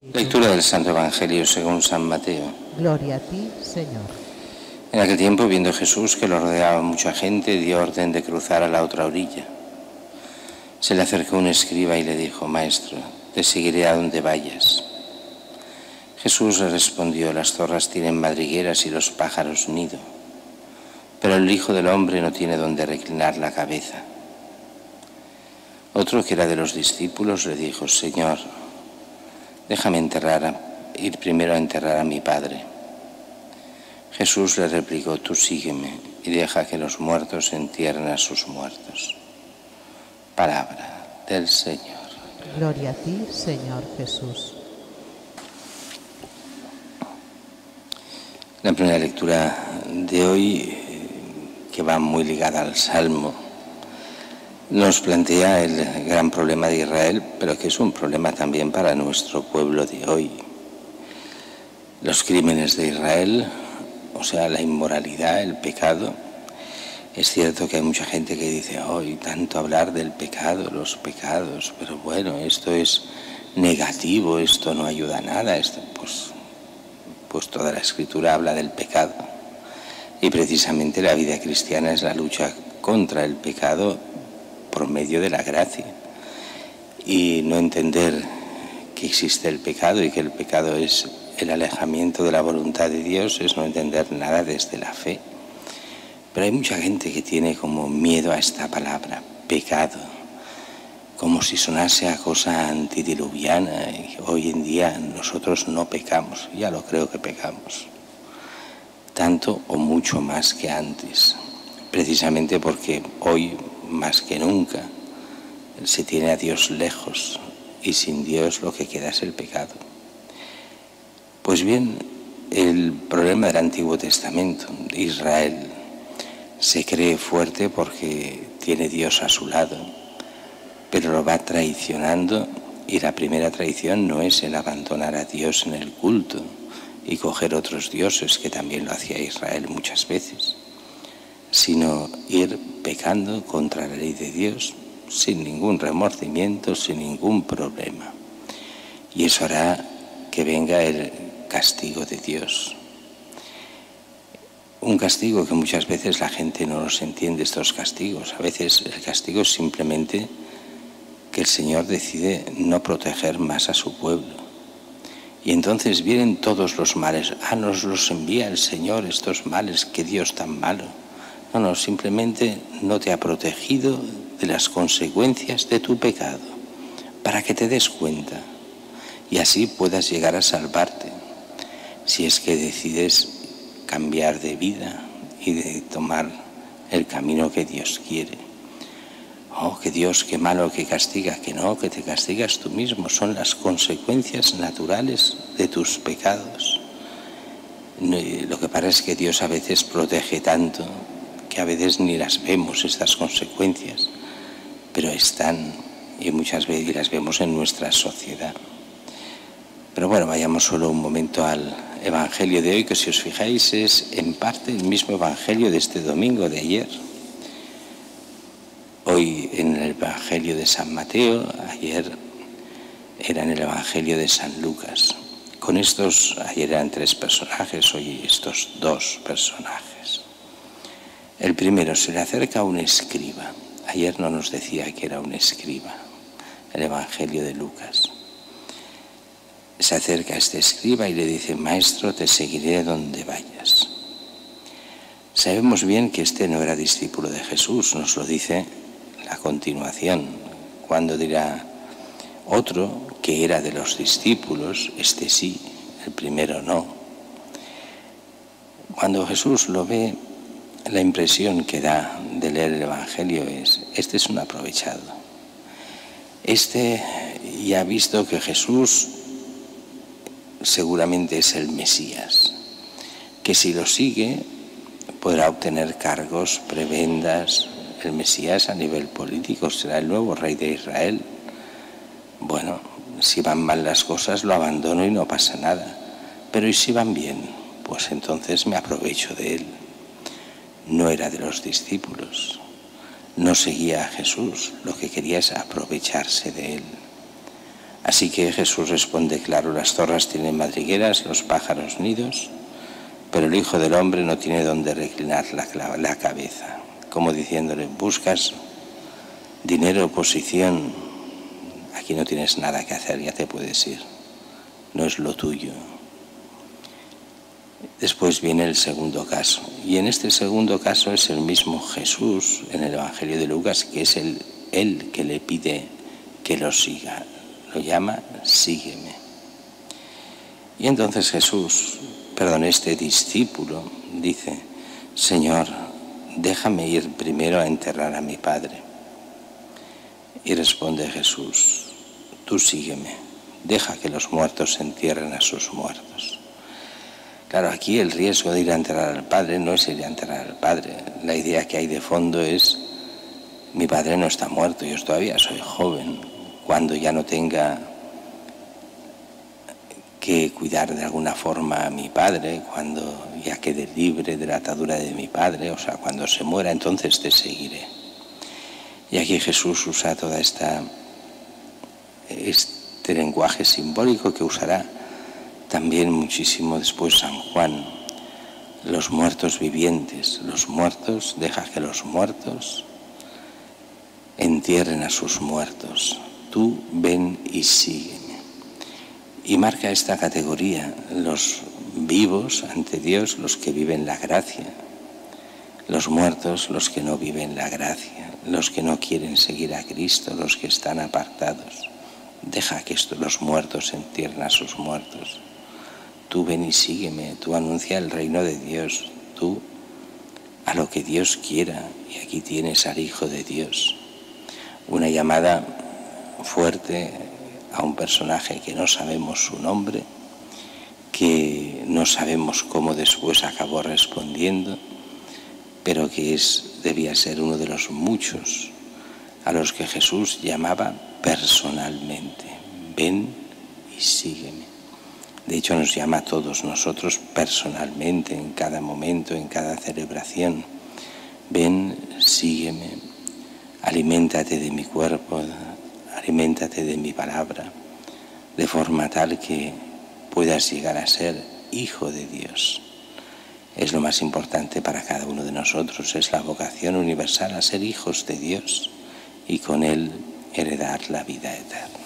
Lectura del Santo Evangelio según San Mateo. Gloria a ti, Señor. En aquel tiempo, viendo Jesús que lo rodeaba mucha gente, dio orden de cruzar a la otra orilla. Se le acercó un escriba y le dijo: Maestro, te seguiré a donde vayas. Jesús le respondió: las zorras tienen madrigueras y los pájaros nido, pero el Hijo del Hombre no tiene donde reclinar la cabeza. Otro, que era de los discípulos, le dijo: Señor, déjame ir primero a enterrar a mi padre. Jesús le replicó: tú sígueme y deja que los muertos entierren a sus muertos. Palabra del Señor. Gloria a ti, Señor Jesús. La primera lectura de hoy, que va muy ligada al Salmo, nos plantea el gran problema de Israel, pero que es un problema también para nuestro pueblo de hoy. Los crímenes de Israel, o sea, la inmoralidad, el pecado. Es cierto que hay mucha gente que dice: hoy tanto hablar del pecado, los pecados, pero bueno, esto es negativo, esto no ayuda a nada. Pues toda la Escritura habla del pecado. Y precisamente la vida cristiana es la lucha contra el pecado por medio de la gracia. Y no entender que existe el pecado y que el pecado es el alejamiento de la voluntad de Dios es no entender nada desde la fe. Pero hay mucha gente que tiene como miedo a esta palabra, pecado, como si sonase a cosa antidiluviana. Y hoy en día nosotros no pecamos, ya lo creo que pecamos, tanto o mucho más que antes, precisamente porque hoy más que nunca se tiene a Dios lejos y sin Dios lo que queda es el pecado. Pues bien, el problema del Antiguo Testamento, de Israel, se cree fuerte porque tiene Dios a su lado, pero lo va traicionando, y la primera traición no es el abandonar a Dios en el culto y coger otros dioses, que también lo hacía Israel muchas veces, sino ir pecando contra la ley de Dios sin ningún remordimiento, sin ningún problema. Y eso hará que venga el castigo de Dios. Un castigo que muchas veces la gente no los entiende, estos castigos. A veces el castigo es simplemente que el Señor decide no proteger más a su pueblo. Y entonces vienen todos los males. Nos los envía el Señor, estos males, qué Dios tan malo. No, simplemente no te ha protegido de las consecuencias de tu pecado, para que te des cuenta y así puedas llegar a salvarte, si es que decides cambiar de vida y de tomar el camino que Dios quiere. Oh, que Dios, qué malo que castiga, que no, que te castigas tú mismo, son las consecuencias naturales de tus pecados. Lo que pasa es que Dios a veces protege tanto que a veces ni las vemos, estas consecuencias, pero están, y muchas veces las vemos en nuestra sociedad. Pero bueno, vayamos solo un momento al Evangelio de hoy, que si os fijáis es en parte el mismo Evangelio de este domingo de ayer. Hoy en el Evangelio de San Mateo, ayer era en el Evangelio de San Lucas. Ayer eran 3 personajes, hoy estos 2 personajes. El primero, se le acerca a un escriba. Ayer no nos decía que era un escriba, el Evangelio de Lucas. Se acerca a este escriba y le dice: Maestro, te seguiré donde vayas. Sabemos bien que este no era discípulo de Jesús, nos lo dice a continuación, cuando dirá otro que era de los discípulos, este sí, el primero no. Cuando Jesús lo ve, la impresión que da de leer el Evangelio es: este es un aprovechado. Este ya ha visto que Jesús seguramente es el Mesías, que si lo sigue podrá obtener cargos, prebendas. El Mesías a nivel político será el nuevo rey de Israel. Bueno, si van mal las cosas lo abandono y no pasa nada, pero ¿y si van bien? Pues entonces me aprovecho de él. No era de los discípulos, no seguía a Jesús, lo que quería es aprovecharse de él. Así que Jesús responde claro: las zorras tienen madrigueras, los pájaros nidos, pero el Hijo del Hombre no tiene donde reclinar la cabeza. Como diciéndole: buscas dinero, posición, aquí no tienes nada que hacer, ya te puedes ir, no es lo tuyo. Después viene el segundo caso, y en este segundo caso es el mismo Jesús en el Evangelio de Lucas, que es él que le pide que lo siga, lo llama: sígueme. Y entonces este discípulo dice: Señor, déjame ir primero a enterrar a mi padre. Y responde Jesús: tú sígueme, deja que los muertos entierren a sus muertos. Claro, aquí el riesgo de ir a enterrar al padre no es ir a enterrar al padre. La idea que hay de fondo es: mi padre no está muerto, yo todavía soy joven. Cuando ya no tenga que cuidar de alguna forma a mi padre, cuando ya quede libre de la atadura de mi padre, o sea, cuando se muera, entonces te seguiré. Y aquí Jesús usa toda este lenguaje simbólico que usará también muchísimo después San Juan: los muertos vivientes, los muertos, deja que los muertos entierren a sus muertos, tú ven y sígueme. Y marca esta categoría: los vivos ante Dios, los que viven la gracia; los muertos, los que no viven la gracia, los que no quieren seguir a Cristo, los que están apartados. Deja que los muertos entierren a sus muertos. Tú ven y sígueme, tú anuncia el reino de Dios, tú a lo que Dios quiera. Y aquí tienes al Hijo de Dios. Una llamada fuerte a un personaje que no sabemos su nombre, que no sabemos cómo después acabó respondiendo, pero que debía ser uno de los muchos a los que Jesús llamaba personalmente: ven y sígueme. De hecho, nos llama a todos nosotros personalmente, en cada momento, en cada celebración: ven, sígueme, aliméntate de mi cuerpo, aliméntate de mi palabra, de forma tal que puedas llegar a ser hijo de Dios. Es lo más importante para cada uno de nosotros, es la vocación universal a ser hijos de Dios y con Él heredar la vida eterna.